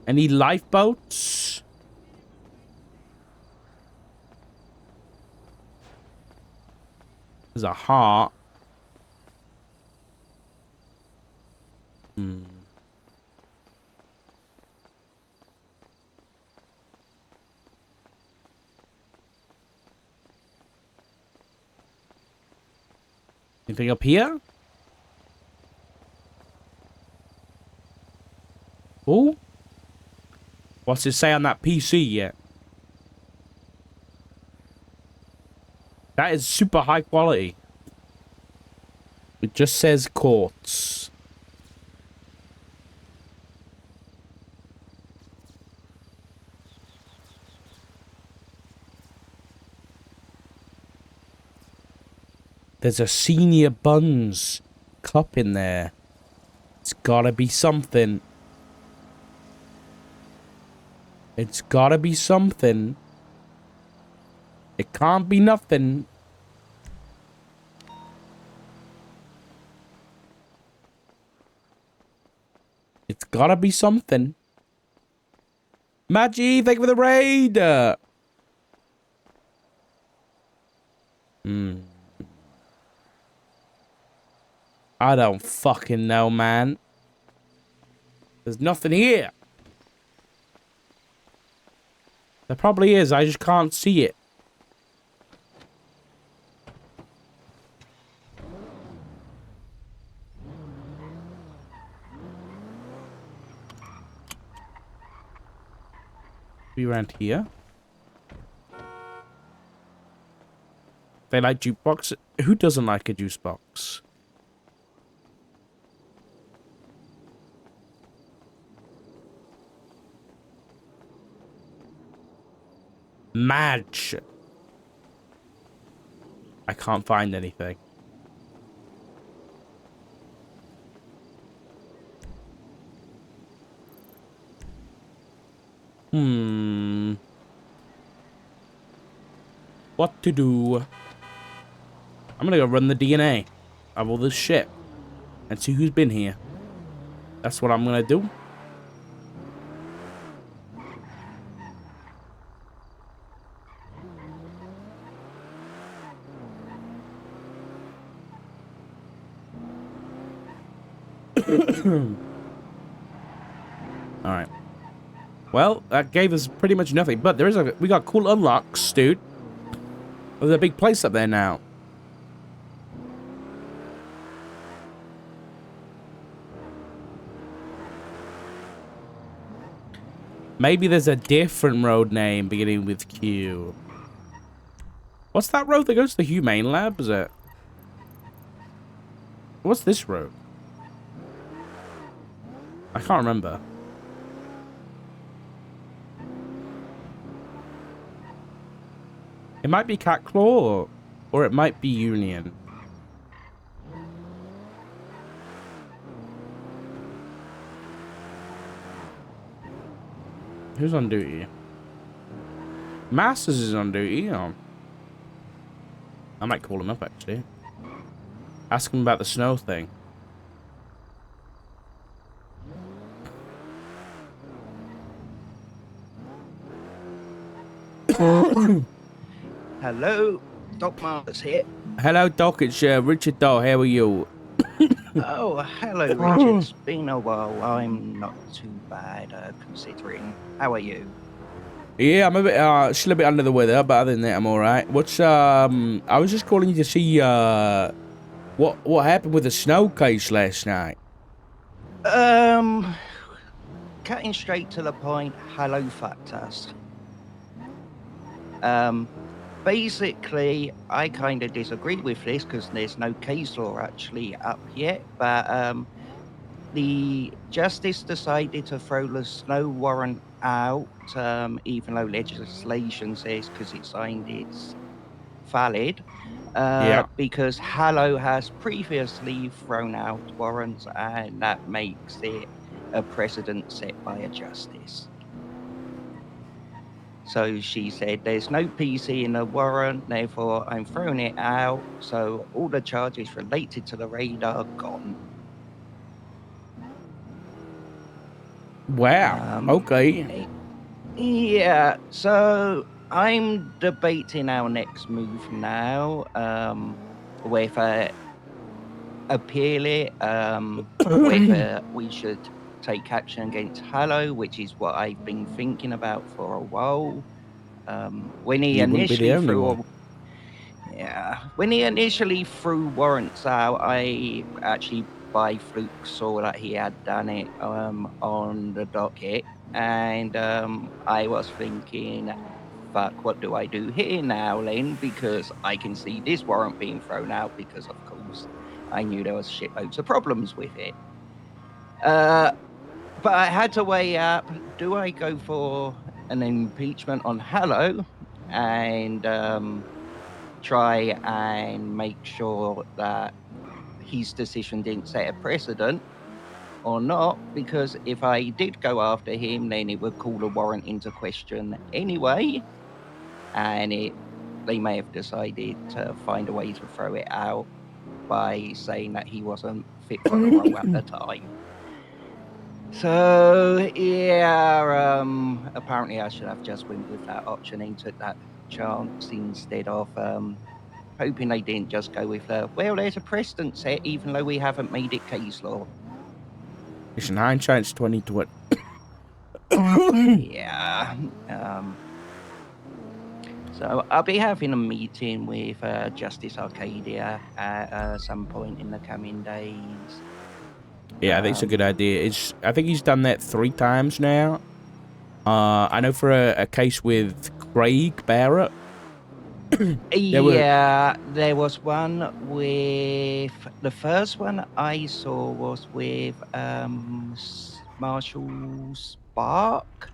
Any lifeboats? There's a heart. Anything up here? Oh? What's it say on that PC yet? That is super high quality. It just says quartz. There's a Senior Buns cup in there. It's gotta be something. It's gotta be something. It can't be nothing. It's gotta be something. Maggie, thank you for the raid! I don't fucking know, man. There's nothing here. There probably is, I just can't see it. Be around here. They like jukebox. Who doesn't like a juice box? Madge. I can't find anything. What to do? I'm gonna go run the DNA of all this shit and see who's been here. That's what I'm gonna do. Alright. Well, that gave us pretty much nothing, but we got cool unlocks, dude. There's a big place up there now. Maybe there's a different road name beginning with Q. What's that road that goes to the Humane Lab, is it? What's this road? I can't remember. It might be Cat Claw, or it might be Union. Who's on duty? Masters is on duty. Oh. I might call him up, actually. Ask him about the snow thing. Hello, Doc Martins here. Hello, Doc. It's Richard Doe. How are you? Oh, hello, Richard. It's been a while. I'm not too bad, considering. How are you? Yeah, I'm a bit, still a bit under the weather, but other than that, I'm all right. I was just calling you to see, what happened with the snow case last night. Cutting straight to the point. Hello, Factors. Basically, I kind of disagree with this because there's no case law actually up yet, but the justice decided to throw the snow warrant out, even though legislation says because it's signed it's valid. Yeah. because Hallow has previously thrown out warrants, and that makes it a precedent set by a justice. So she said, there's no PC in the warrant, therefore I'm throwing it out. So all the charges related to the raid are gone. Wow. Okay. Eh, Yeah, so I'm debating our next move now. Whether appeal it, whether we should take action against Hallow, which is what I've been thinking about for a while. When he You wouldn't be the initially only threw one. when he initially threw warrants out, I actually by fluke saw that he had done it on the docket, and I was thinking, fuck, what do I do here now, Lynn? Because I can see this warrant being thrown out because, of course, I knew there was shitloads of problems with it. But I had to weigh up, do I go for an impeachment on Hallow and try and make sure that his decision didn't set a precedent or not? Because if I did go after him, then it would call the warrant into question anyway. And they may have decided to find a way to throw it out by saying that he wasn't fit for the role at the time. So yeah, apparently I should have just went with that option and took that chance instead of hoping they didn't just go with well, there's a precedent set, even though we haven't made it case law. Listen, hindsight's 2020. Yeah. So I'll be having a meeting with Justice Arcadia at some point in the coming days. Yeah, I think it's a good idea. I think he's done that 3 times now. I know for a case with Craig Barrett. There was one with the first one I saw was with Marshall Spark.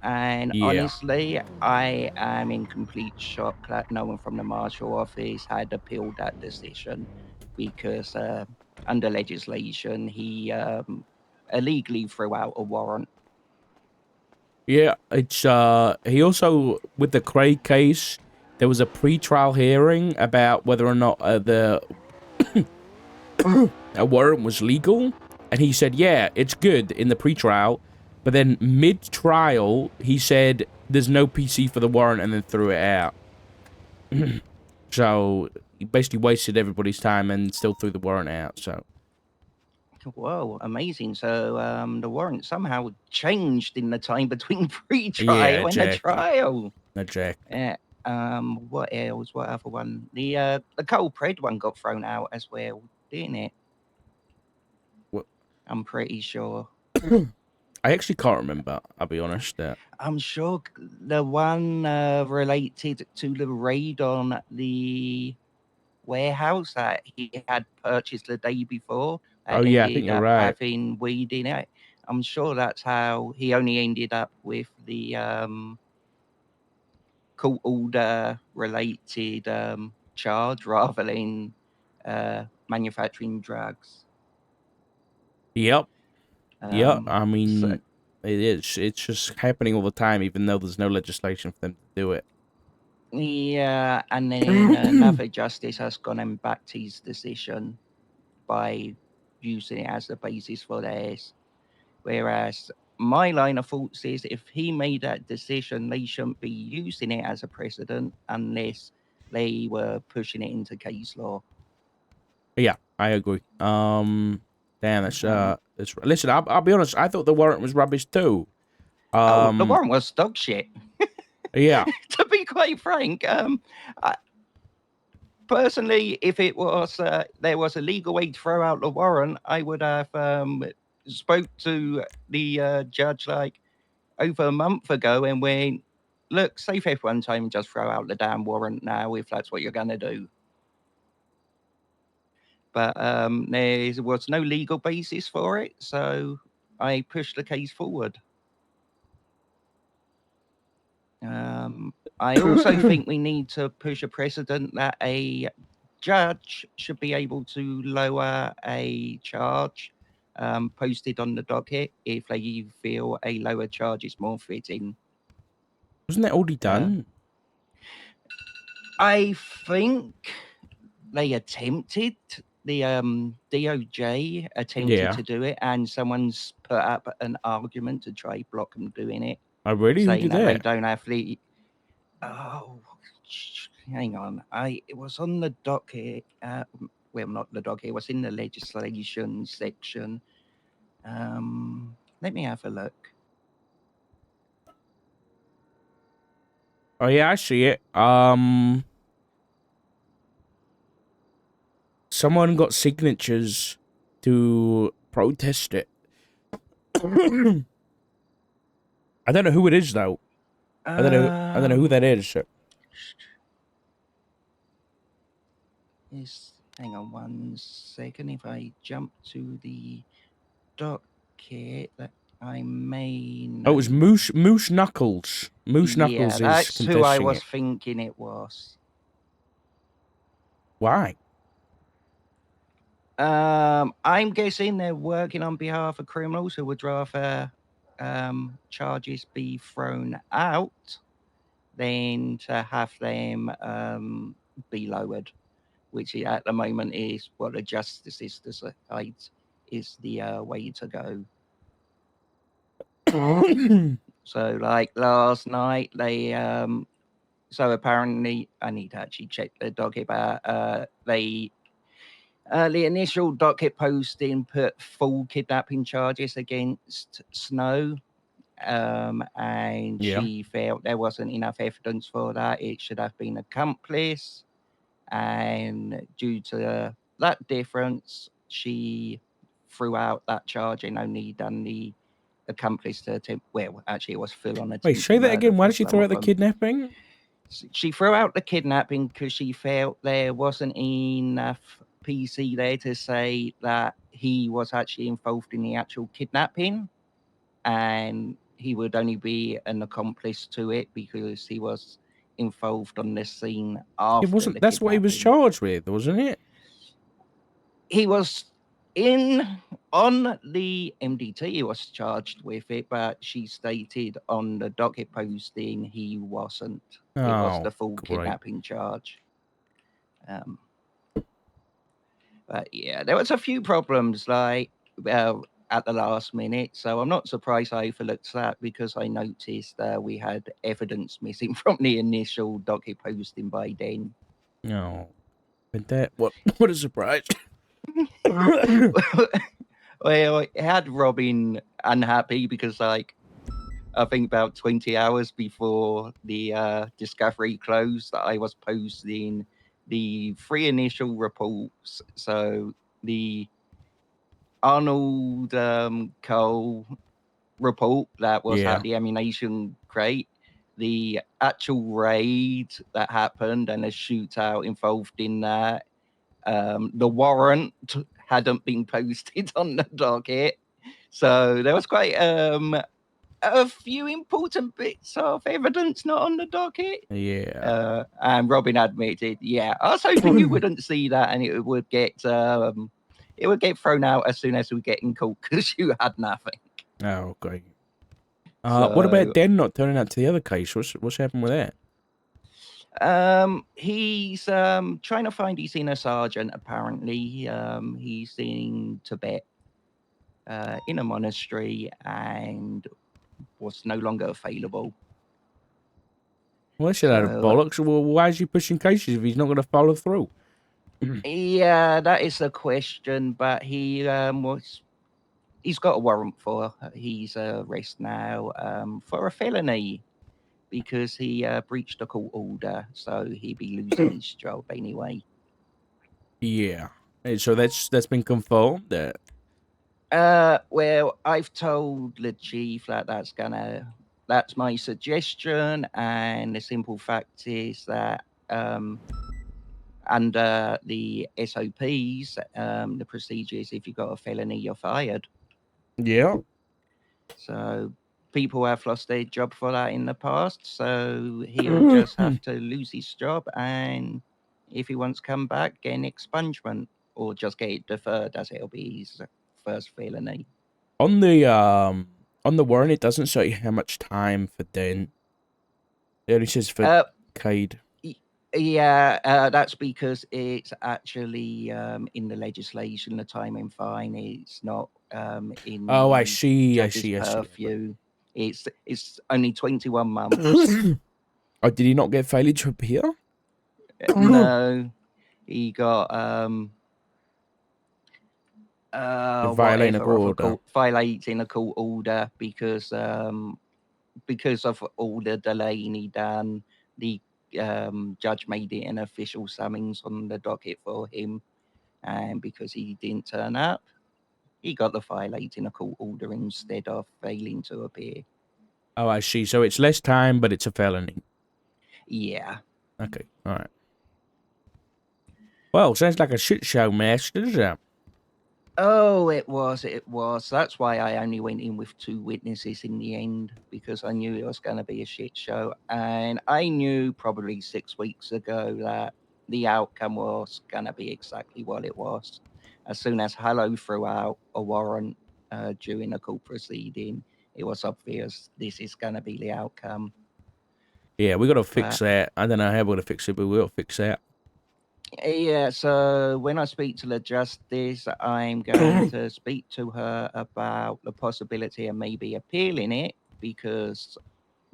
And Yeah. honestly, I am in complete shock that no one from the Marshal Office had appealed that decision because under legislation, he illegally threw out a warrant. Yeah, it's he also with the Craig case, there was a pre-trial hearing about whether or not the a warrant was legal, and he said, "Yeah, it's good" in the pre-trial, but then mid-trial, he said there's no PC for the warrant and then threw it out. So he basically wasted everybody's time and still threw the warrant out. So Whoa, amazing. So the warrant somehow changed in the time between yeah, pre-trial and the exactly, trial. exactly. Yeah. What else? What other one? The Cole Pred one got thrown out as well, didn't it? What? I'm pretty sure. I actually can't remember. I'll be honest. I'm sure the one related to the raid on the warehouse that he had purchased the day before Oh that yeah, I think ended you're up right. having weed in it. I'm sure that's how he only ended up with the court order related charge rather than manufacturing drugs. Yep. Yeah, I So mean, it is. It's just happening all the time, even though there's no legislation for them to do it. yeah, and then another justice has gone and backed his decision by using it as the basis for theirs. Whereas my line of thoughts is if he made that decision, they shouldn't be using it as a precedent unless they were pushing it into case law. Yeah, I agree. Damn, Um, listen, I'll be honest. I thought the warrant was rubbish too. the Um, warrant was dog shit. yeah, To be quite frank, I, personally, if it was there was a legal way to throw out the warrant, I would have spoke to the judge like over a month ago and went, look, save everyone time and just throw out the damn warrant now if that's what you're going to do. But there was no legal basis for it, so I pushed the case forward. I also think we need to push a precedent that a judge should be able to lower a charge posted on the docket if they feel a lower charge is more fitting. Wasn't that already done? I think they attempted, the DOJ attempted to do it, and someone's put up an argument to try block them doing it. Oh, really? Who Saying did that they that? don't have the. Oh, hang on. It was on the docket. Well, not the docket. It was in the legislation section. Let me have a look. Oh, yeah, I see it. Someone got signatures to protest it. I don't know who it is, though. I don't know who that is. Hang on 1 second. If I jump to the docket, that I may know. Oh, it was Moose Knuckles. Moose Knuckles is that's contesting who I was it. thinking it was. Why? I'm guessing they're working on behalf of criminals who would rather charges be thrown out than to have them be lowered, which at the moment is what the justices decide is the way to go. So, like last night, they so apparently I need to actually check the docket, but they. The initial docket posting put full kidnapping charges against Snow, and she felt there wasn't enough evidence for that. It should have been accomplice, and due to that difference, she threw out that charge and only done the accomplice to attempt. Well, actually, it was full on attempt. Wait, say that again. Why did she throw out the kidnapping? She threw out the kidnapping because she felt there wasn't enough PC there to say that he was actually involved in the actual kidnapping, and he would only be an accomplice to it because he was involved on the scene after. It wasn't. That's what he was charged with, wasn't it? He was on the MDT. He was charged with it, but she stated on the docket posting he wasn't. It was the full kidnapping charge. But yeah, there was a few problems like at the last minute, so I'm not surprised I overlooked that because I noticed we had evidence missing from the initial docket posting by then. No, but that what a surprise! Well, it had Robin unhappy because like I think about 20 hours before the discovery closed, I was posting the 3 initial reports. So the Arnold Cole report that was at the ammunition crate, the actual raid that happened and a shootout involved in that. The warrant hadn't been posted on the docket. So there was quite a few important bits of evidence not on the docket. Yeah. And Robin admitted, yeah, I was hoping you wouldn't see that and it would get thrown out as soon as we get in court because you had nothing. Oh, okay. What about Dan not turning up to the other case? What's happened with that? He's trying to find his inner sergeant. Apparently, he's in Tibet, in a monastery, and was no longer available. Well, that's a lot of bollocks. Well, why is he pushing cases if he's not going to follow through? Yeah, that is a question, but he's got a warrant for his arrest now for a felony because he breached a court order, so he'd be losing his job anyway. Yeah, and so that's been confirmed. Well, I've told the chief that that's my suggestion, and the simple fact is that under the SOPs, the procedure is if you've got a felony, you're fired. Yeah. So people have lost their job for that in the past, so he'll just have to lose his job, and if he wants to come back, get an expungement or just get it deferred, as it'll be his first felony. On the warrant, it doesn't say how much time for Den. It only says for Cade. Yeah, that's because it's actually in the legislation, the time and fine. It's not in Oh, I the see. I judge's see. I see. purview. It's only 21 months. Oh, did he not get failure to appear? No, he got Violating a whatever court other order. violating a court order because of all the delaying he done. The judge made it an official summons on the docket for him, and because he didn't turn up, he got the violating a court order instead of failing to appear. Oh, I see. So it's less time, but it's a felony. Yeah. Okay. All right. Well, sounds like a shit show, master, does it? Oh, it was. That's why I only went in with 2 witnesses in the end, because I knew it was going to be a shit show. And I knew probably 6 weeks ago that the outcome was going to be exactly what it was. As soon as Hello threw out a warrant during a court proceeding, it was obvious this is going to be the outcome. Yeah, we got to fix that. I don't know how we're going to fix it, but we'll fix that. Yeah, so when I speak to the justice, I'm going to speak to her about the possibility of maybe appealing it, because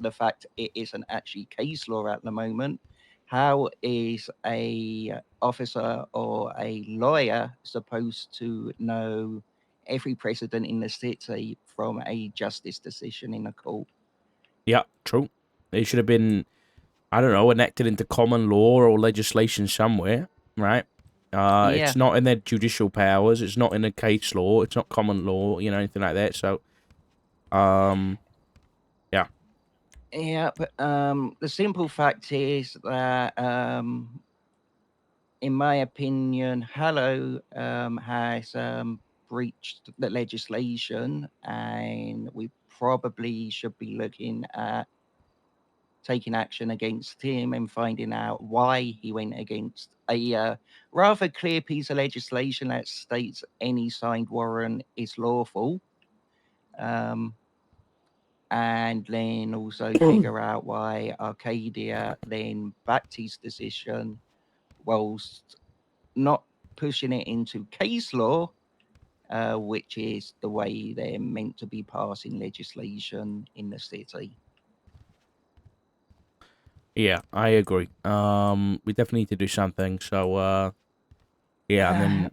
the fact it isn't actually case law at the moment. How is a officer or a lawyer supposed to know every precedent in the city from a justice decision in a court? Yeah, true. It should have been, I don't know, enacted into common law or legislation somewhere, right? Yeah. It's not in their judicial powers. It's not in the case law. It's not common law, anything like that. So, yeah. Yeah, but the simple fact is that in my opinion, Hello has breached the legislation, and we probably should be looking at taking action against him and finding out why he went against a rather clear piece of legislation that states any signed warrant is lawful. And then also figure out why Arcadia then backed his decision whilst not pushing it into case law, which is the way they're meant to be passing legislation in the city. Yeah, I agree. We definitely need to do something. So, yeah, and then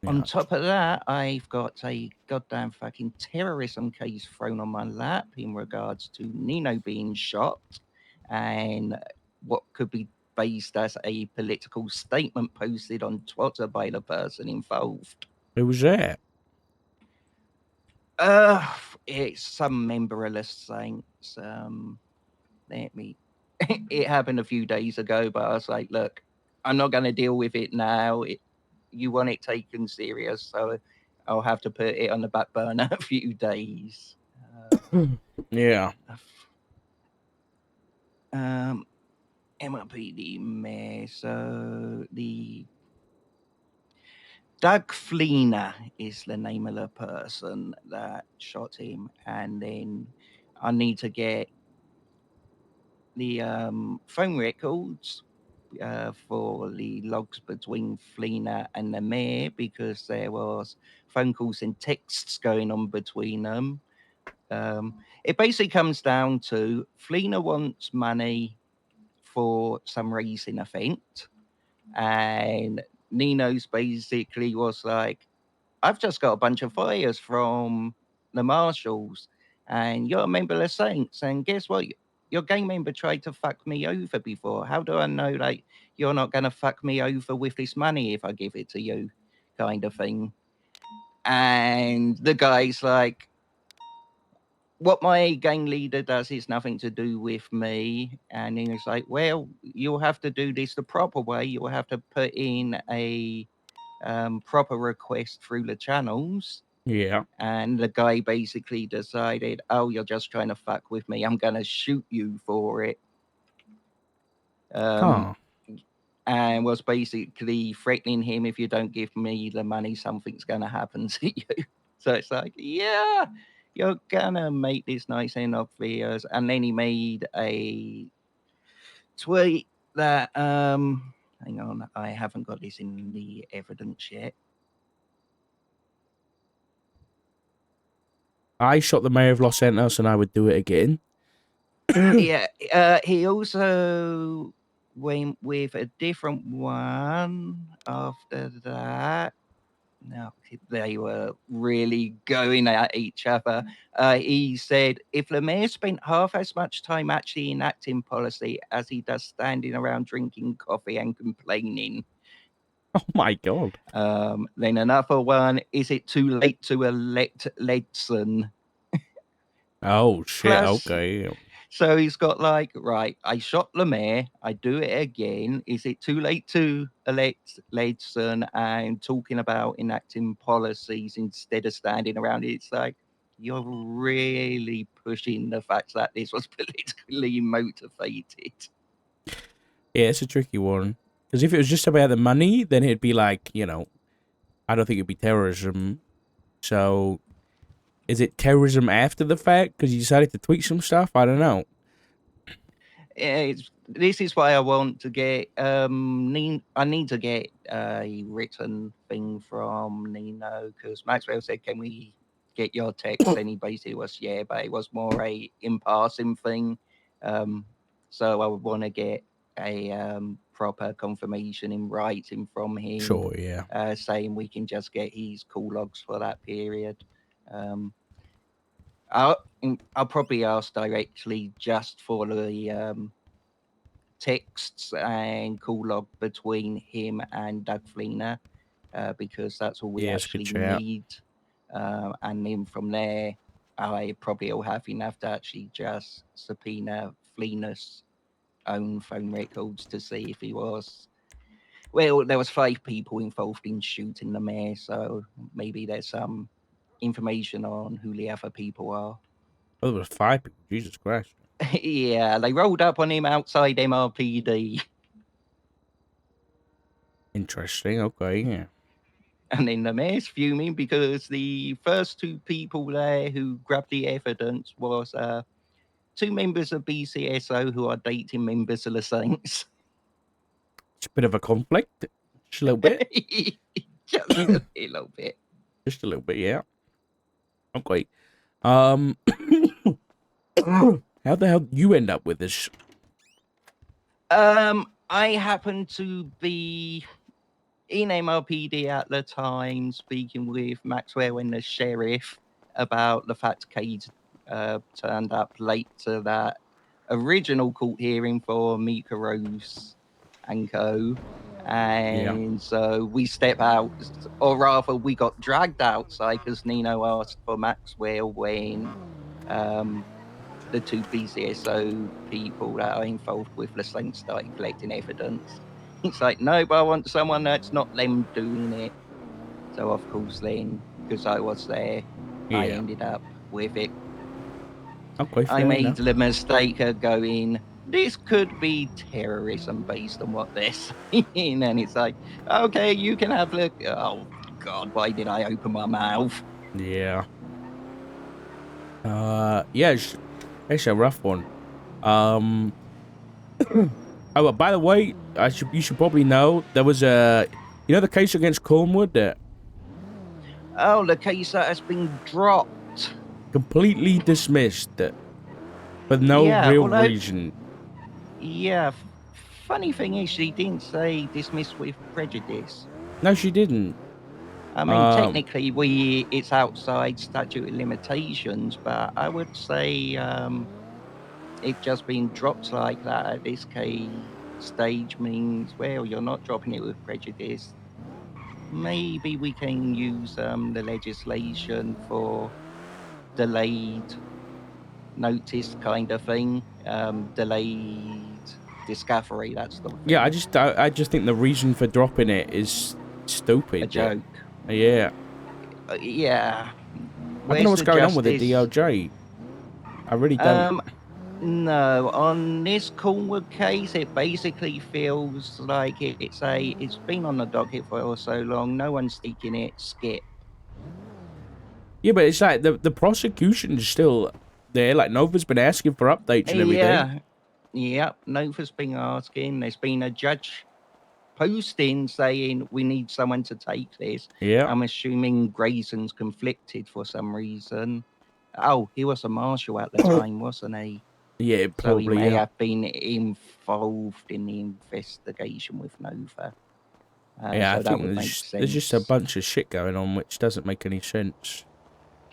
On top of that, I've got a goddamn fucking terrorism case thrown on my lap in regards to Nino being shot, and what could be based as a political statement posted on Twitter by the person involved. who was that? It's some member of the Saints. Let me. It happened a few days ago, but I was like, look, I'm not going to deal with it now. You want it taken serious, so I'll have to put it on the back burner a few days. Yeah. MLPD mayor. So the Doug Fleener is the name of the person that shot him, and then I need to get the phone records for the logs between Fleener and the mayor, because there was phone calls and texts going on between them. It basically comes down to Fleener wants money for some racing event, and Nino's basically was like, I've just got a bunch of fires from the marshals, and you're a member of the Saints, and guess what? Your gang member tried to fuck me over before. How do I know that you're not going to fuck me over with this money if I give it to you, kind of thing? And the guy's like, what my gang leader does is nothing to do with me. And he was like, well, you'll have to do this the proper way. You'll have to put in a proper request through the channels. Yeah. And the guy basically decided, oh, you're just trying to fuck with me. I'm going to shoot you for it. Huh. And was basically threatening him, if you don't give me the money, something's going to happen to you. So it's like, yeah, you're going to make this nice and obvious. And then he made a tweet that, hang on, I haven't got this in the evidence yet. I shot the mayor of Los Santos and I would do it again. Yeah, he also went with a different one after that. No, they were really going at each other. He said, if Lemire spent half as much time actually enacting policy as he does standing around drinking coffee and complaining. Oh my god. Then another one, is it too late to elect Ledson? Oh shit. Plus, Okay. so he's got like, right, I shot Lemire, I do it again. Is it too late to elect Ledson? And talking about enacting policies instead of standing around it? It's like, you're really pushing the fact that this was politically motivated. Yeah, it's a tricky one. Because if it was just about the money, then it'd be like, you know, I don't think it'd be terrorism. So, is it terrorism after the fact? Because you decided to tweet some stuff? I don't know. This is why I want to get I need to get a written thing from Nino, because Maxwell said, can we get your text? And he basically was, yeah, but it was more a in passing thing. So I would want to get a proper confirmation in writing from him, Sure, yeah. saying we can just get his call logs for that period. I'll probably ask directly just for the texts and call log between him and Doug Fleener, because that's all we Yeah, it's a good actually shout. need. And then from there, I probably will have enough to actually just subpoena Fleener's own phone records to see if he was. Well, there was 5 people involved in shooting the mayor, so maybe there's some information on who the other people are. Oh, there was 5 people. Jesus Christ. Yeah, they rolled up on him outside MRPD. Interesting. Okay, yeah. And then the mayor's fuming because the first 2 people there who grabbed the evidence was 2 members of BCSO who are dating members of the Saints. It's a bit of a conflict. Just a little bit. Just a little bit. Just a little bit, yeah. Okay. Um, how the hell did you end up with this? I happened to be in MRPD at the time, speaking with Maxwell and the sheriff about the fact Cade turned up late to that original court hearing for Mika Rose and co. And so we step out, or rather, we got dragged outside because Nino asked for Maxwell when the 2 BCSO people that are involved with the Saints started collecting evidence. It's like, no, but I want someone that's not them doing it. So, of course, then, because I was there, I ended up with it. Okay, I fair made enough. the mistake of going, this could be terrorism based on what they're saying. And it's like, okay, you can have a look. Oh, God, why did I open my mouth? Yeah. Yeah, it's a rough one. Oh, well, by the way, you should probably know there was the case against Cornwood that Oh, the case that has been dropped. completely dismissed for no Yeah, real although, reason. yeah, funny thing is, she didn't say dismissed with prejudice. No, she didn't. I mean, technically, it's outside statute of limitations, but I would say it just being dropped like that at this stage means, well, you're not dropping it with prejudice. Maybe we can use the legislation for delayed notice kind of thing, delayed discovery. That's the thing. Yeah, I just think the reason for dropping it is A stupid. joke. Yeah. Yeah. I don't know Where's what's the going on with the justice? DOJ. I really don't. Um, no, on this Cornwood case, it basically feels like it's been on the docket for so long. No one's taking it. Skip. Yeah, but it's like the prosecution's still there. Like Nova's been asking for updates and everything. Yeah. Yep. Nova's been asking. There's been a judge posting saying we need someone to take this. Yeah. I'm assuming Grayson's conflicted for some reason. Oh, he was a marshal at the time, wasn't he? Yeah, So he probably, may yeah. have been involved in the investigation with Nova. Yeah, I So that think would make there's just a sense. bunch of shit going on which doesn't make any sense.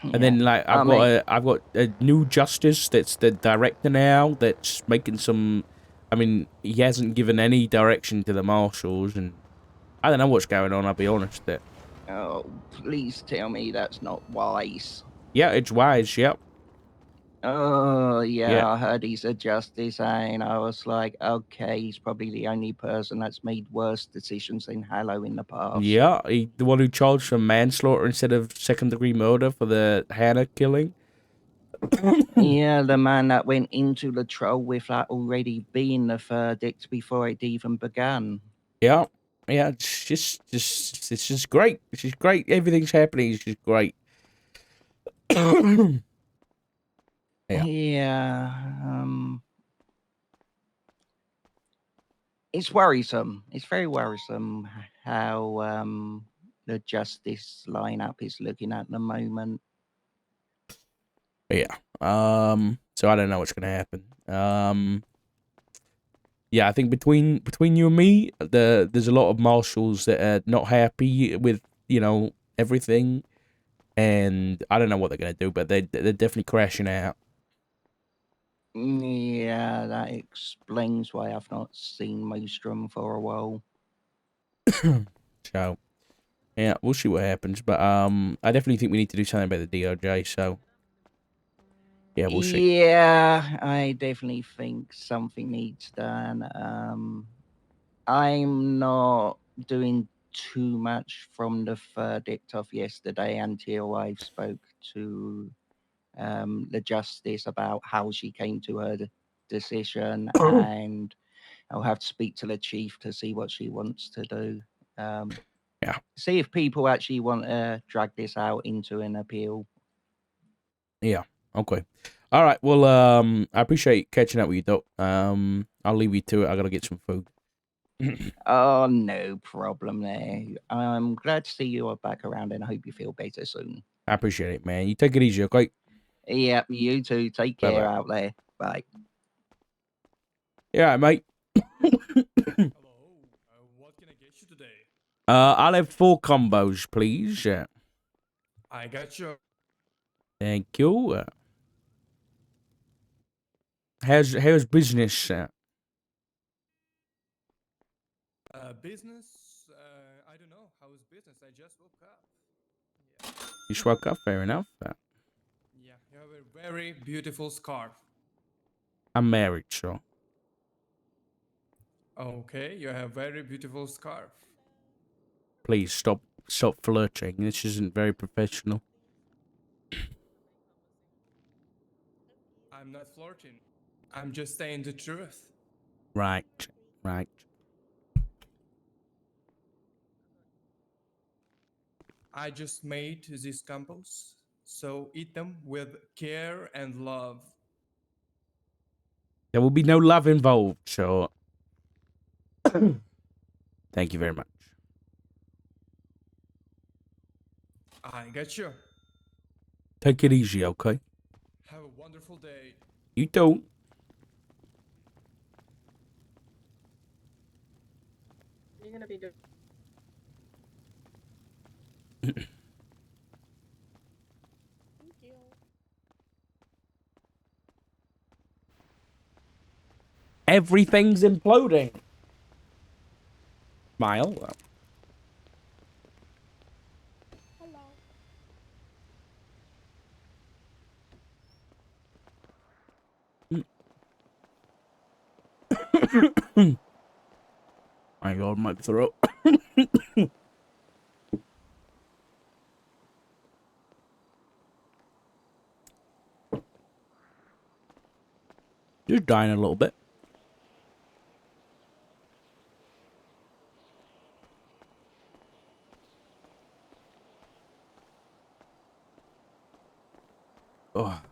And Yeah. then like I mean, I've got a new justice that's the director now that's making some. I mean, he hasn't given any direction to the marshals, and I don't know what's going on. I'll be honest. That oh, please tell me that's not wise. yeah, it's wise. Yep. Oh, Yeah. yeah, I heard he's a justice, and I was like, okay, he's probably the only person that's made worse decisions than Hallow in the past. Yeah, the one who charged for manslaughter instead of second-degree murder for the Hannah killing. Yeah, the man that went into the trial with that already being the verdict before it even began. Yeah, yeah, it's just great. It's just great. Everything's happening. It's just great. Yeah, Yeah, it's worrisome. It's very worrisome how the justice lineup is looking at the moment. yeah. So I don't know what's gonna happen. Yeah, I think between you and me, there's a lot of marshals that are not happy with everything, and I don't know what they're gonna do, but they're definitely crashing out. Yeah, that explains why I've not seen Maelstrom for a while. So yeah, we'll see what happens. But I definitely think we need to do something about the DOJ. So yeah, we'll see. Yeah, I definitely think something needs done. I'm not doing too much from the verdict of yesterday until I've spoke to the justice about how she came to her decision, and I'll have to speak to the chief to see what she wants to do. Yeah. See if people actually want to drag this out into an appeal. Yeah. Okay. All right. Well, I appreciate catching up with you, Doc. I'll leave you to it. I gotta get some food. Oh, no problem there. I'm glad to see you are back around and I hope you feel better soon. I appreciate it, man. You take it easy, okay? Yep, you too. Take Bye care bye. out there. Bye. Yeah, mate. Hello, what can I get you today? I'll have 4 combos, please. I got you. Thank you. How's business? Business? I don't know. How is business? I just woke up. Yeah. You just woke up. Fair enough. Yeah, you have a very beautiful scarf. I'm married, so Okay, you have very beautiful scarf. please stop flirting. This isn't very professional. I'm not flirting. I'm just saying the truth. Right. Right. I just made these combos, so eat them with care and love. There will be no love involved, so thank you very much. I got you. Take it easy, okay? Have a wonderful day. You too. You're gonna be doing. Thank you. Everything's imploding. Smile. Hello. My God, my throat. Just dying a little bit. Oh.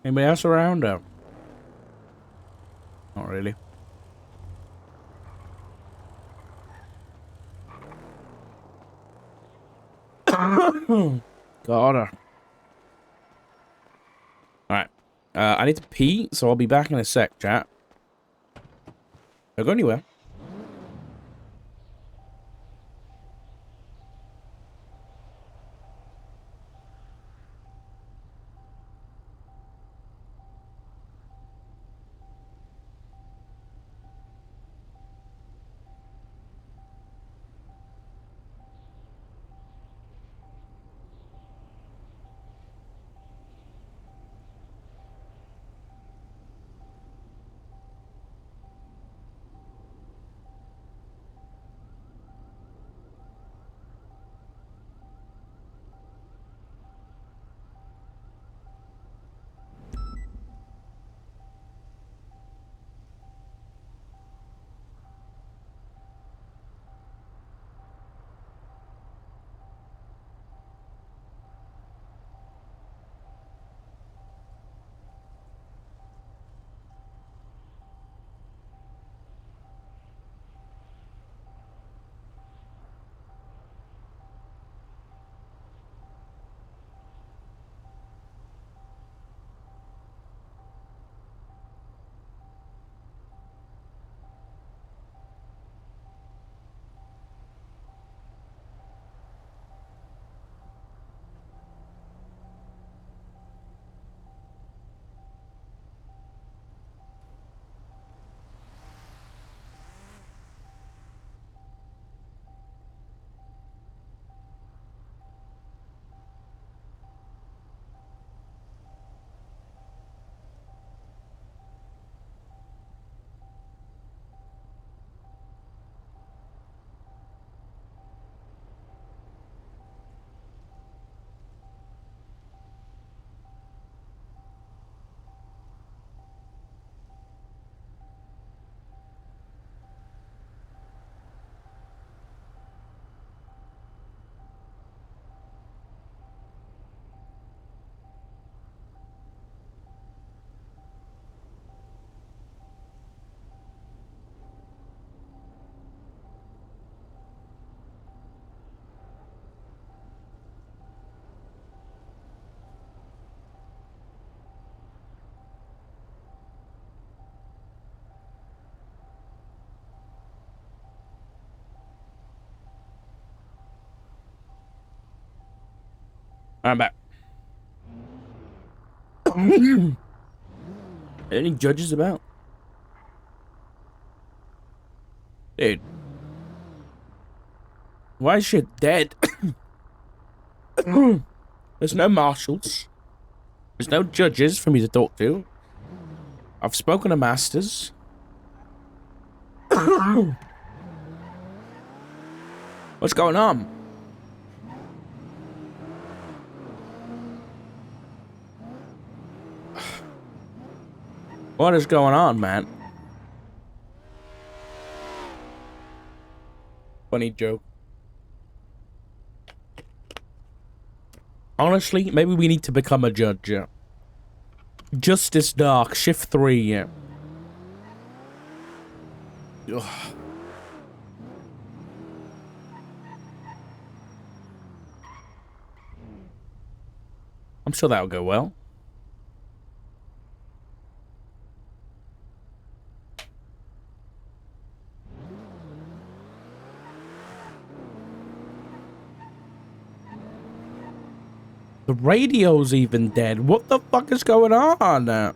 Anybody else around? Not really. God. Alright. I need to pee, so I'll be back in a sec, chat. Don't go anywhere. I'm back. Any judges about? Dude. Why is shit dead? There's no marshals. There's no judges for me to talk to. I've spoken to masters. What's going on? What is going on, man? Funny joke. Honestly, maybe we need to become a judge, yeah. Justice Dark, Shift 3, yeah. Ugh. I'm sure that'll go well. The radio's even dead. What the fuck is going on?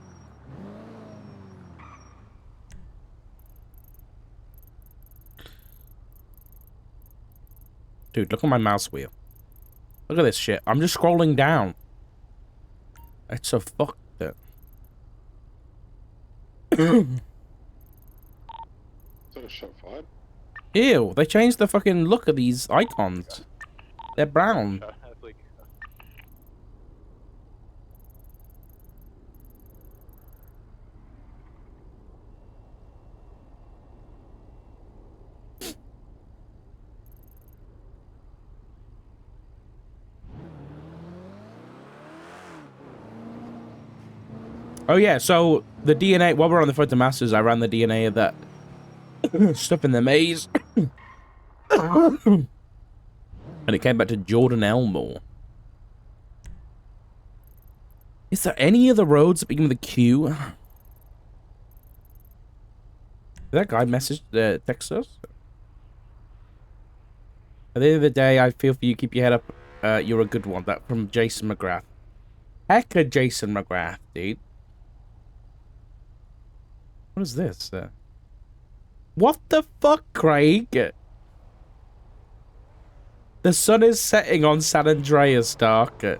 Dude, look at my mouse wheel. Look at this shit. I'm just scrolling down. It's so fucked up. Is that a shot fired? Ew, they changed the fucking look of these icons. They're brown. Oh yeah, so the DNA, while we're on the photomasters, I ran the DNA of that stuff in the maze. And it came back to Jordan Elmore. Is there any other roads that begin with a Q? Did that guy text us? At the end of the day, I feel for you. Keep your head up. You're a good one. That from Jason McGrath. Heck of Jason McGrath, dude. What is this? What the fuck, Craig? The sun is setting on San Andreas, Dark.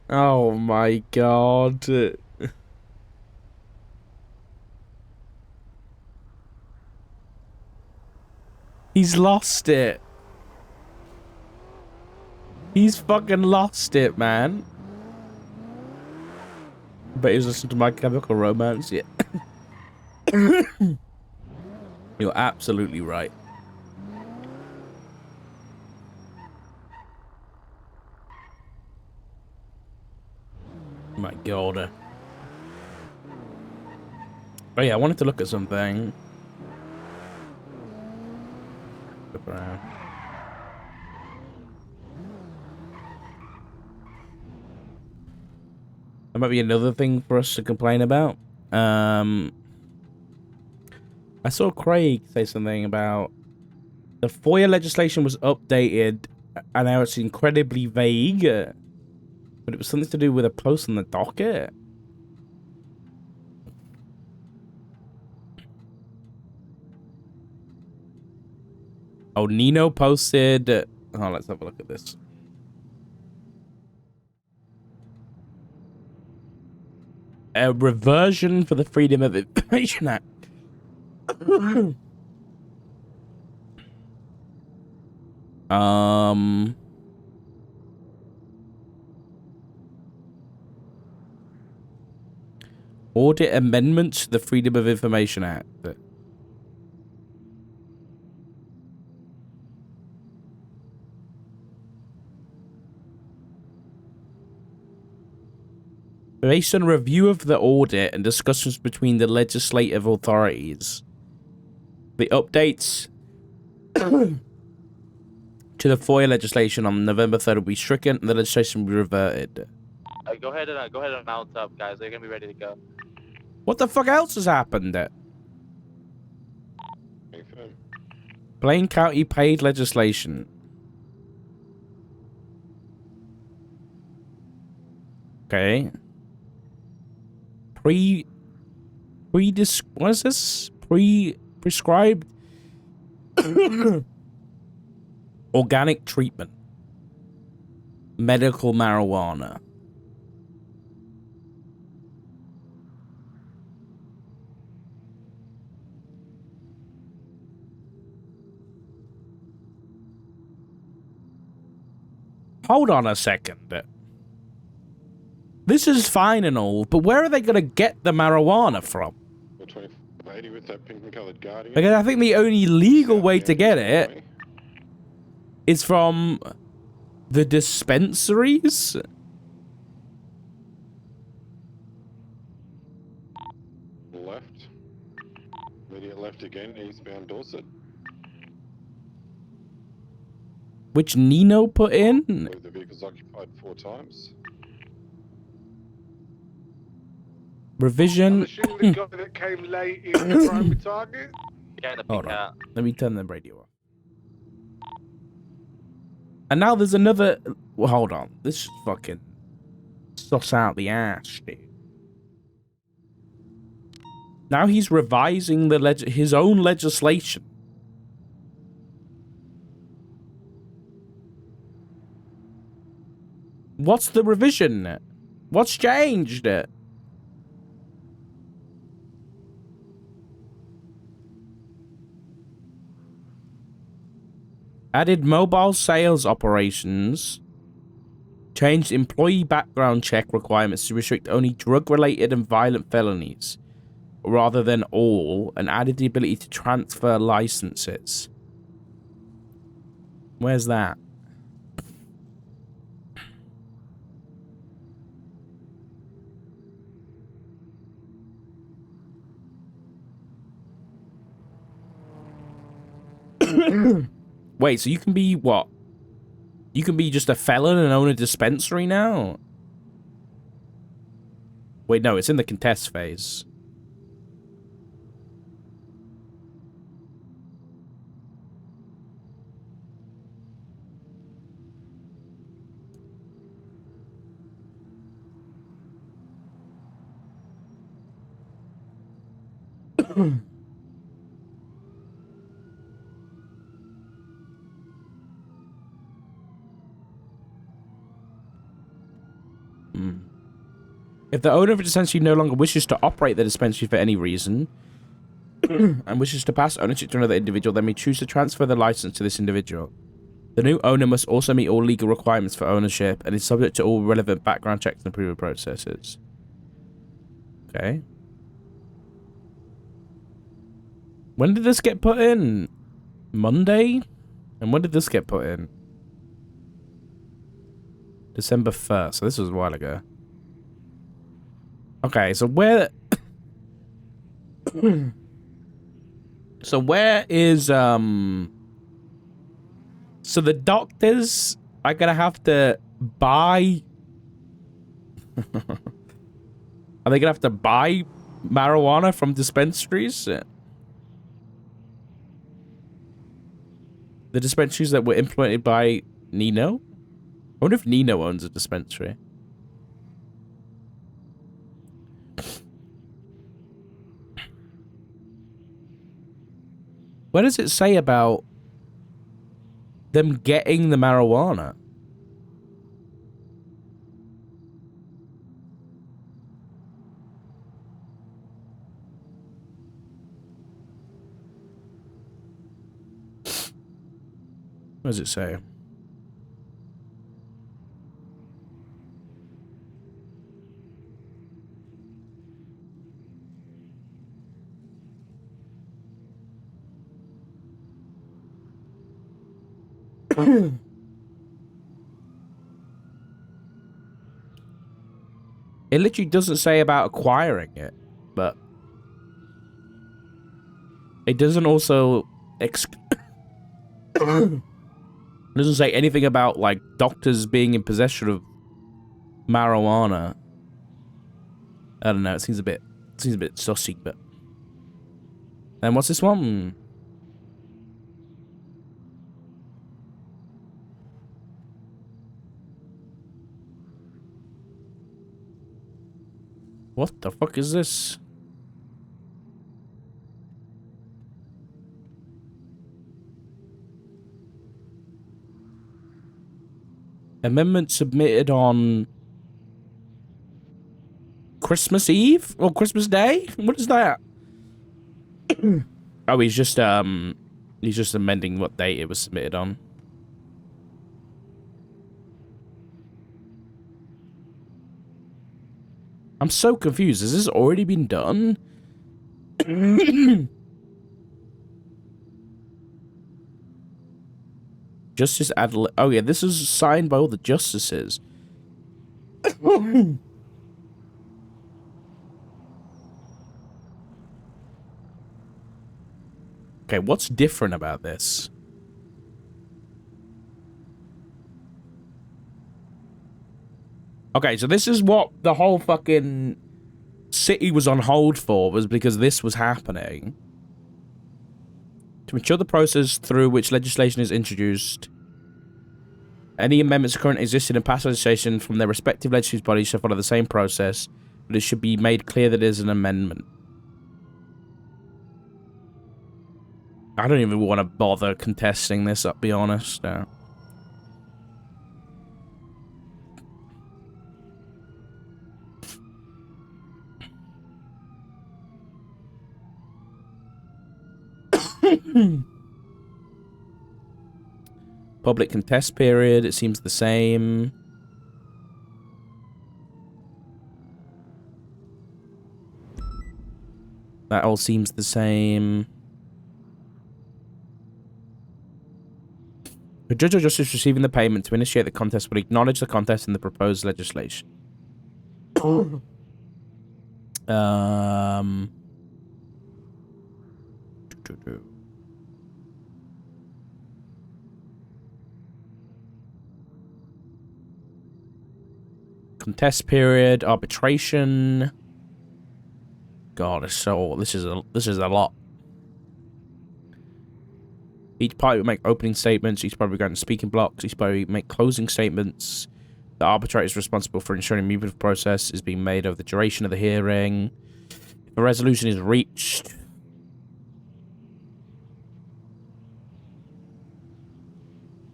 Oh my god. He's lost it. He's fucking lost it, man. But he's listening to My Chemical Romance, yeah. You're absolutely right. My god. Oh yeah, I wanted to look at something. Look around. There might be another thing for us to complain about. I saw Craig say something about the FOIA legislation was updated and now it's incredibly vague. But it was something to do with a post on the docket. Oh, Nino posted... Oh, let's have a look at this. A reversion for the Freedom of Information Act. Audit amendments to the Freedom of Information Act. Based on a review of the audit and discussions between the legislative authorities, the updates to the FOIA legislation on November 3rd will be stricken and the legislation will be reverted. Go ahead and mount up, guys. They're gonna be ready to go. What the fuck else has happened? Blaine County paid legislation. Okay. What is this? Prescribed organic treatment. Medical marijuana. Hold on a second. This is fine and all, but where are they going to get the marijuana from? With that pink and colored Guardian. Because I think the only legal way to get it is from the dispensaries. Left. Immediate left again, eastbound Dorset. Which Nino put in? The vehicle's occupied 4 times. Revision. I'm assuming the guy that came late is the primary target. Hold on. Let me turn the radio off. And now there's another... Well, hold on. This is fucking... Suss out the ass, dude. Now he's revising his own legislation. What's the revision? What's changed? Added mobile sales operations. Changed employee background check requirements to restrict only drug-related and violent felonies, rather than all, and added the ability to transfer licenses. Where's that? Wait, so you can be what? You can be just a felon and own a dispensary now? Wait, no, it's in the contest phase. If the owner of a dispensary no longer wishes to operate the dispensary for any reason and wishes to pass ownership to another individual, they may choose to transfer the license to this individual. The new owner must also meet all legal requirements for ownership and is subject to all relevant background checks and approval processes. Okay. When did this get put in? Monday? And when did this get put in? December 1st. So this was a while ago. Okay, so where... so where is, So the doctors are gonna have to buy... Are they gonna have to buy marijuana from dispensaries? The dispensaries that were implemented by Nino? I wonder if Nino owns a dispensary. What does it say about them getting the marijuana? What does it say? It literally doesn't say about acquiring it, but it doesn't also it doesn't say anything about like doctors being in possession of marijuana. I don't know. It seems a bit sussy, but. And what's this one? What the fuck is this? Amendment submitted on Christmas Eve or Christmas Day? What is that? Oh, he's just amending what date it was submitted on. I'm so confused. Has this already been done? Justice Adelaide. Oh yeah, this is signed by all the justices. Okay, what's different about this? Okay, so this is what the whole fucking city was on hold for, was because this was happening. To mature the process through which legislation is introduced, any amendments currently existing and past legislation from their respective legislative bodies shall follow the same process, but it should be made clear that it is an amendment. I don't even want to bother contesting this, I'll be honest. Public contest period, it seems the same. That all seems the same. The judge or justice receiving the payment to initiate the contest will acknowledge the contest in the proposed legislation. contest period, arbitration. God, this is a lot. Each party will make opening statements. Each party will grant speaking blocks. Each party will make closing statements. The arbitrator is responsible for ensuring the immediate process is being made over the duration of the hearing. If a resolution is reached,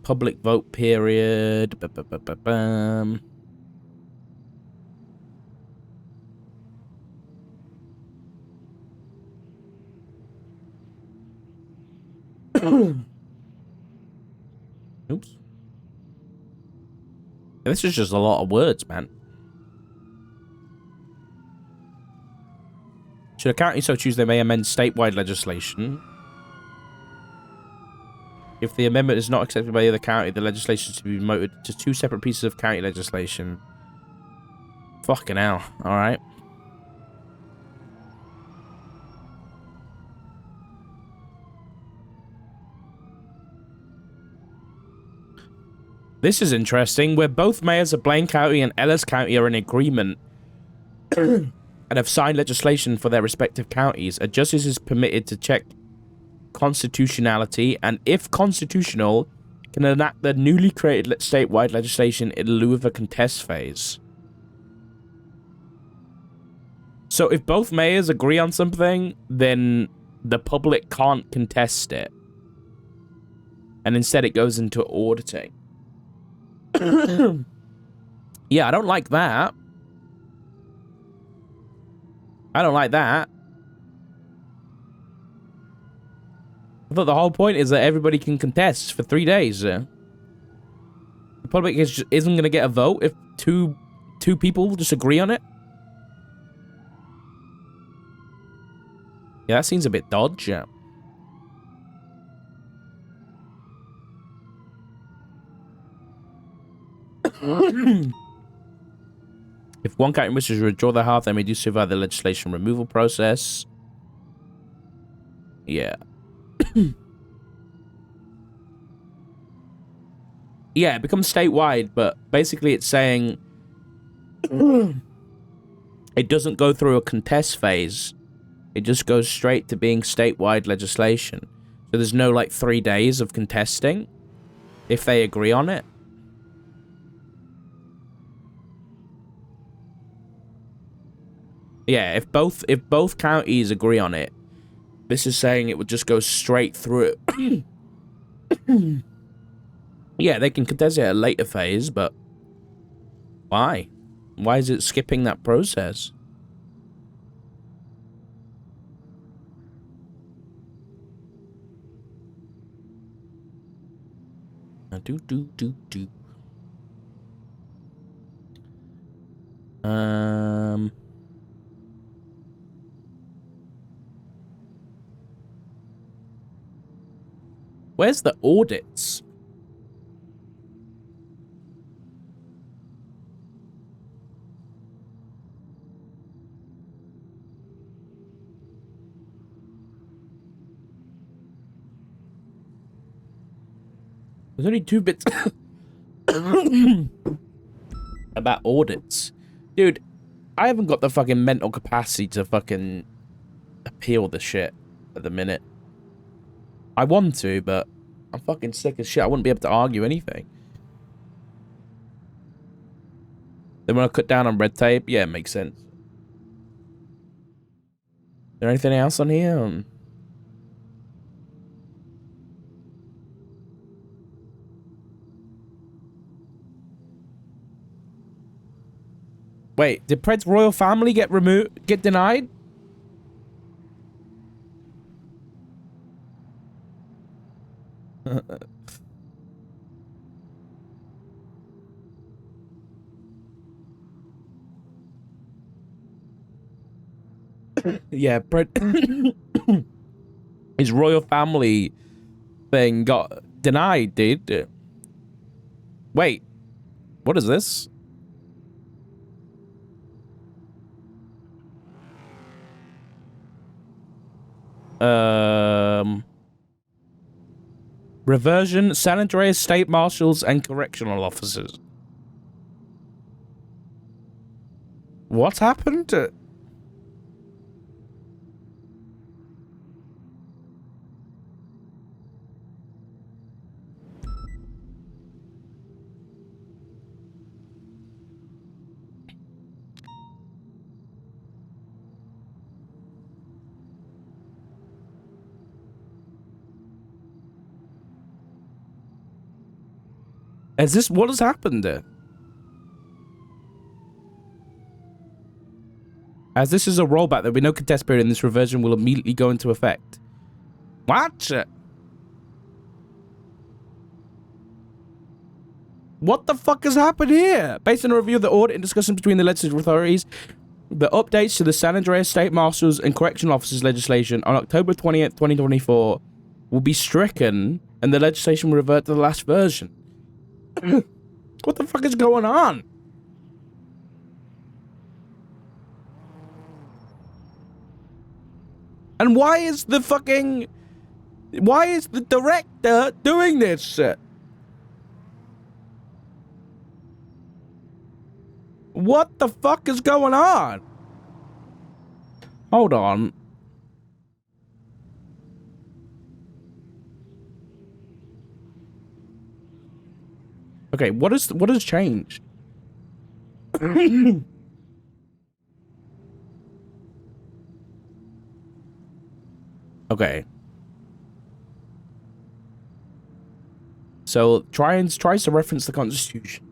public vote period. Oops. This is just a lot of words, man. Should a county so choose, they may amend statewide legislation. If the amendment is not accepted by the other county, the legislation is to be promoted to 2 separate pieces of county legislation. Fucking hell. Alright. This is interesting, where both mayors of Blaine County and Ellis County are in agreement and have signed legislation for their respective counties. A justice is permitted to check constitutionality, and if constitutional, can enact the newly created statewide legislation in lieu of a contest phase. So if both mayors agree on something, then the public can't contest it. And instead it goes into auditing. Yeah, I don't like that. I don't like that. I thought the whole point is that everybody can contest for 3 days. The public isn't going to get a vote if two people just agree on it. Yeah, that seems a bit dodgy. Yeah. If one county wishes to withdraw their half, they may do so via the legislation removal process. Yeah. Yeah, it becomes statewide, but basically it's saying it doesn't go through a contest phase. It just goes straight to being statewide legislation. So there's no, like, 3 days of contesting if they agree on it. Yeah, if both counties agree on it, this is saying it would just go straight through. Yeah, they can contest it at a later phase, but why? Why is it skipping that process? Do. Where's the audits? There's only 2 bits about audits. Dude, I haven't got the fucking mental capacity to fucking appeal the shit at the minute. I want to, but I'm fucking sick as shit. I wouldn't be able to argue anything. They want to cut down on red tape? Yeah, it makes sense. Is there anything else on here? Wait, did Pred's royal family get denied? Yeah, Pred his royal family thing got denied, dude. Wait, what is this? Reversion, San Andreas State Marshals, and Correctional Officers. What's happened? What has happened? As this is a rollback, there'll be no contest period and this reversion will immediately go into effect. What? What the fuck has happened here? Based on a review of the audit and discussion between the legislative authorities, the updates to the San Andreas State Marshals and Correctional Officers legislation on October 20th, 2024 will be stricken and the legislation will revert to the last version. What the fuck is going on? And why is the director doing this? What the fuck is going on? Hold on. Okay, what has changed? Okay. So tries to reference the Constitution.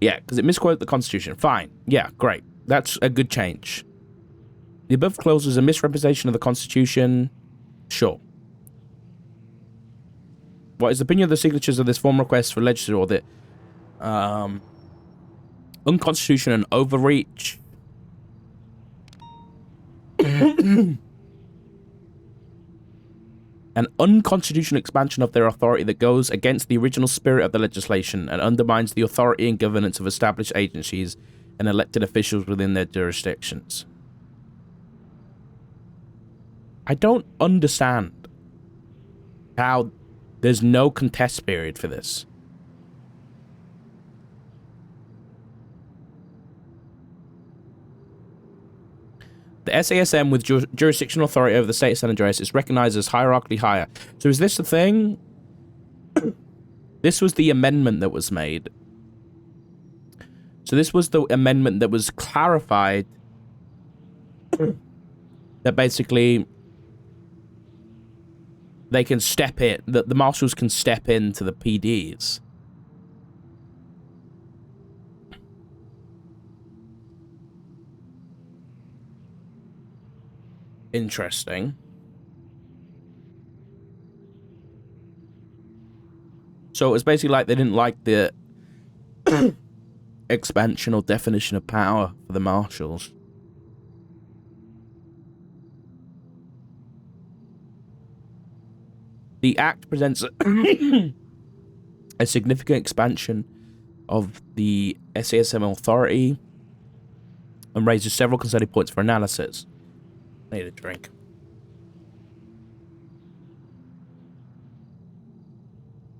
Yeah, because it misquoted the Constitution. Fine. Yeah, great. That's a good change. The above clause is a misrepresentation of the Constitution. Sure. What is the opinion of the signatures of this form request for legislative audit? Unconstitutional and overreach. An unconstitutional expansion of their authority that goes against the original spirit of the legislation and undermines the authority and governance of established agencies and elected officials within their jurisdictions. I don't understand how there's no contest period for this. The SASM with jurisdictional authority over the state of San Andreas is recognized as hierarchically higher. So is this the thing? This was the amendment that was made. So this was the amendment that was clarified that basically they can step in, that the marshals can step into the PDs. Interesting. So it was basically like they didn't like the expansion or definition of power for the marshals. The Act presents a significant expansion of the SASM authority and raises several concerning points for analysis. I need a drink.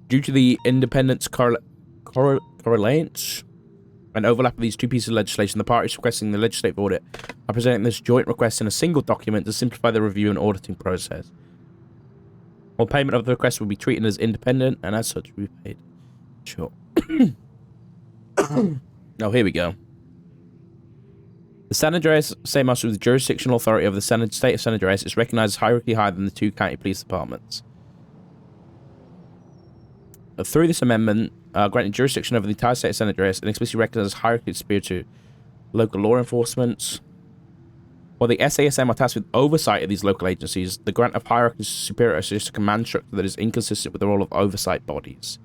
Due to the independence correlates and overlap of these two pieces of legislation, the parties requesting the legislative audit are presenting this joint request in a single document to simplify the review and auditing process. All payment of the request will be treated as independent and as such will be paid. Sure. Oh, here we go. The San Andreas State Marshal with the jurisdictional authority of the state of San Andreas is recognized as hierarchically higher than the two county police departments. Through this amendment, granting jurisdiction over the entire state of San Andreas and explicitly recognized as hierarchically superior to local law enforcement. While the SASM are tasked with oversight of these local agencies, the grant of hierarchy superior is just a command structure that is inconsistent with the role of oversight bodies.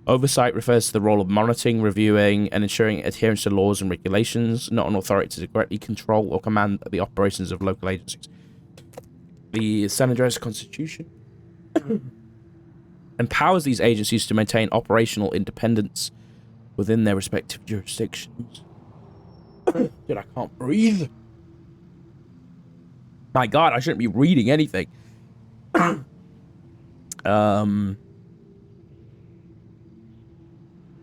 Oversight refers to the role of monitoring, reviewing, and ensuring adherence to laws and regulations, not an authority to directly control or command the operations of local agencies. The San Andreas Constitution empowers these agencies to maintain operational independence within their respective jurisdictions. Dude, I can't breathe. My God, I shouldn't be reading anything.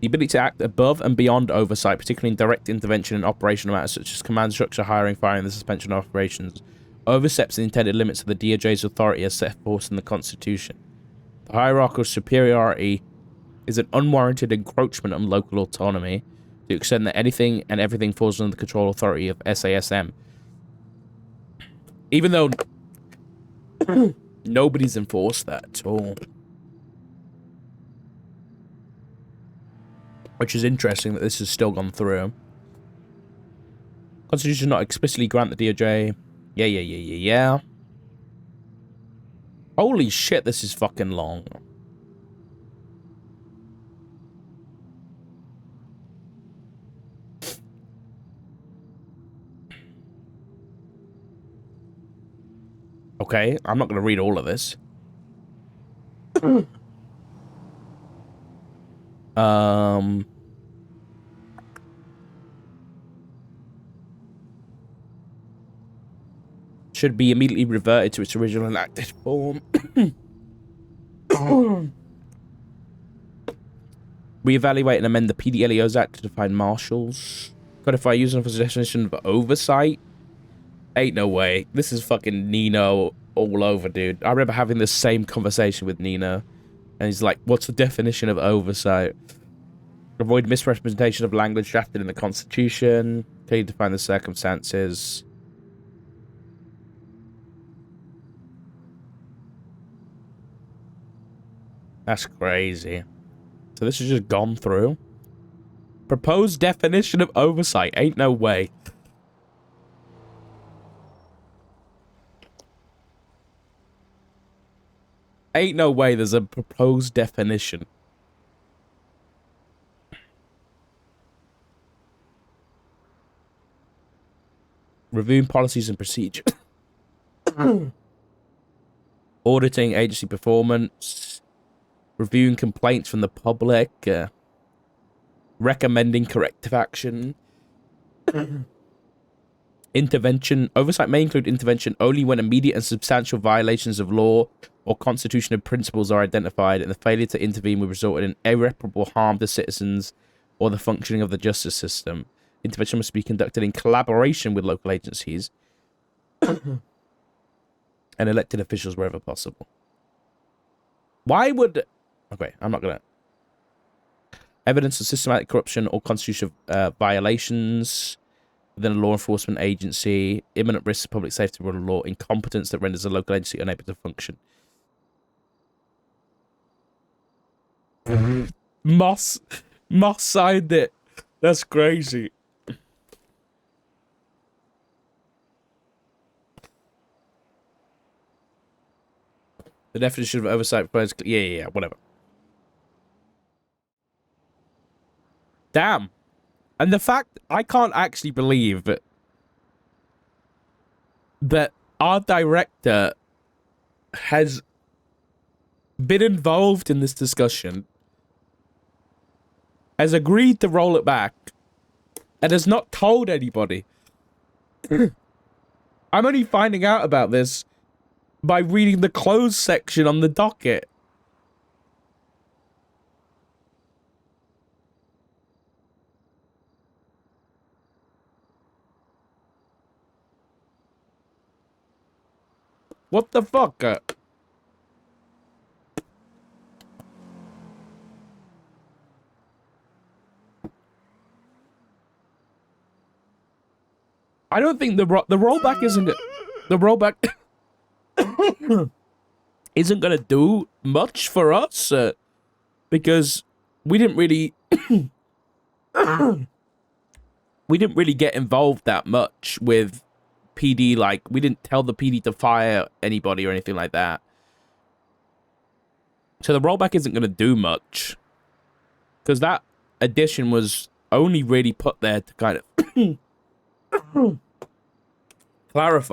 The ability to act above and beyond oversight, particularly in direct intervention in operational matters such as command structure, hiring, firing, and the suspension of operations, oversteps the intended limits of the DOJ's authority as set forth in the Constitution. The hierarchical superiority is an unwarranted encroachment on local autonomy to the extent that anything and everything falls under the control authority of SASM. Even though nobody's enforced that at all. Which is interesting that this has still gone through. Constitution not explicitly grant the DOJ. Yeah. Holy shit, this is fucking long. Okay, I'm not going to read all of this. Should be immediately reverted to its original enacted form. Reevaluate and amend the PDLEO's Act to define marshals. Codify using for definition of oversight. Ain't no way. This is fucking Nino all over, dude. I remember having the same conversation with Nino. And he's like, what's the definition of oversight? Avoid misrepresentation of language drafted in the Constitution. Clearly define the circumstances. That's crazy. So this has just gone through. Proposed definition of oversight. Ain't no way. Ain't no way there's a proposed definition. Reviewing policies and procedures. Auditing agency performance. Reviewing complaints from the public. Recommending corrective action. Intervention. Oversight may include intervention only when immediate and substantial violations of law or constitutional principles are identified, and the failure to intervene will result in irreparable harm to citizens or the functioning of the justice system. Intervention must be conducted in collaboration with local agencies and elected officials wherever possible. Why would... Okay, I'm not gonna... Evidence of systematic corruption or constitutional violations within a law enforcement agency, imminent risk to public safety, rule of law, incompetence that renders a local agency unable to function. Moss signed it. That's crazy. The definition of oversight proposed... Yeah, whatever. Damn. And the fact... I can't actually believe that our director has been involved in this discussion, has agreed to roll it back, and has not told anybody. I'm only finding out about this by reading the closed section on the docket. What the fuck? I don't think the rollback isn't... The rollback isn't gonna do much for us, because we didn't really... we didn't really get involved that much with PD. Like, we didn't tell the PD to fire anybody or anything like that. So the rollback isn't gonna do much, because that addition was only really put there to kind of clarify